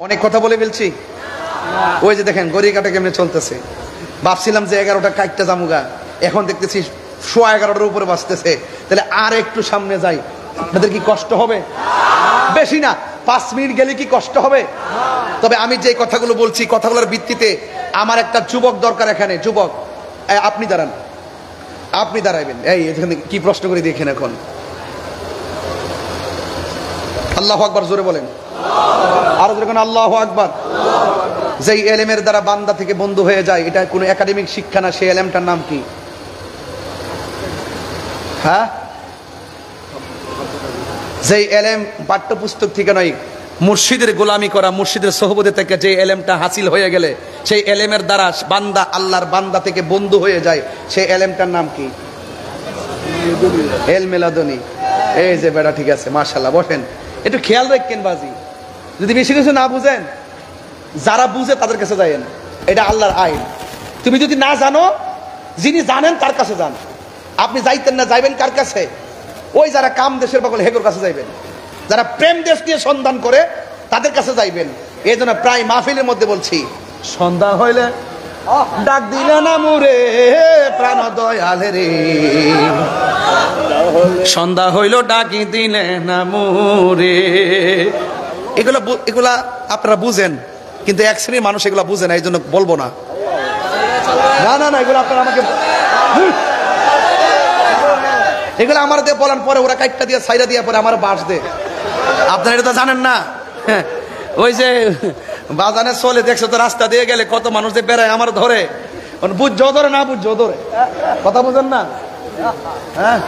অনেক কথা বলে ফেলছি। ওই যে দেখেন গড়ি কাটা কেমনে চলতেছে। ভাবছিলাম যে 11টা কাটতে জামুগা, এখন দেখতেছি 11:15টার উপরে বাঁচতেছে। তাহলে আর একটু সামনে যাই, আপনাদের কি কষ্ট হবে? বেশি না, 5 মিনিট গেলে কি কষ্ট হবে? তবে আমি যে কথাগুলো বলছি, কথাগুলোর ভিত্তিতে আমার একটা যুবক দরকার এখানে। যুবক, আপনি দাঁড়ান, আপনি দাঁড়াবেন। এই এখানে কি প্রশ্ন করে দেখেন এখন। আল্লাহু আকবার জোরে বলেন, আরো জোরে বলেন আল্লাহু আকবার। যেই এলেমের দ্বারা বান্দা থেকে বন্ধু হয়ে যায়, এটা কোনো একাডেমিক শিক্ষা না। সেই এলেমটার নাম কি? হ্যাঁ, যেই এলেম পাঠ্যপুস্তক থেকে নয়, মুর্শিদের গোলামি করা, মুর্শিদের সোহবতে থেকে যে এলেমটা হাসিল হয়ে গেলে, সেই এলেমের দ্বারা বান্দা আল্লাহর বান্দা থেকে বন্ধু হয়ে যায়, সেই এলেমটার নাম কি? এলমে লাদুনী। এই যে বেটা, ঠিক আছে, মাশাআল্লাহ। বসেন, একটু খেয়াল রাখেন বাজি, যদি বেশি কিছু না বুঝেন, যারা বুঝে তাদের কাছে যাইয়েন। এটা আল্লাহর আইন। তুমি যদি না জানো, যিনি জানেন তার কাছে যান। আপনি যাইতেন না, যাইবেন কার কাছে? ওই যারা কাম দেশের পাগল, হেগোর কাছে যাইবেন। যারা প্রেম দেশ নিয়ে সন্ধান করে, তাদের কাছে যাইবেন। এই জন্য প্রায় মাহফিলের মধ্যে বলছি, সন্ধ্যা হইলে ডাক দিলে না মুরে প্রাণ দয়ালে রে, সন্ধ্যা হইল ডাকি দিলে না মুরে। এগুলা আপনারা বুঝেন, কিন্তু এক শ্রেণীর মানুষ এগুলা বুঝে না, এই জন্য বলবো না। না না না, এগুলো আপনারা আমাকে, এগুলো আমার দিয়ে বলার পরে ওরা কাইটটা দিয়ে সাইরা দিয়ে পরে আমার বাস দে। আপনারা এটা তো জানেন না। ওই যে বাজানে চলে, দেখছো তো, রাস্তা দিয়ে গেলে কত মানুষ যে বেড়ায়, আমার ধরে, বুঝছো ধরে না বুঝছো ধরে, কথা বুঝেন না? হ্যাঁ।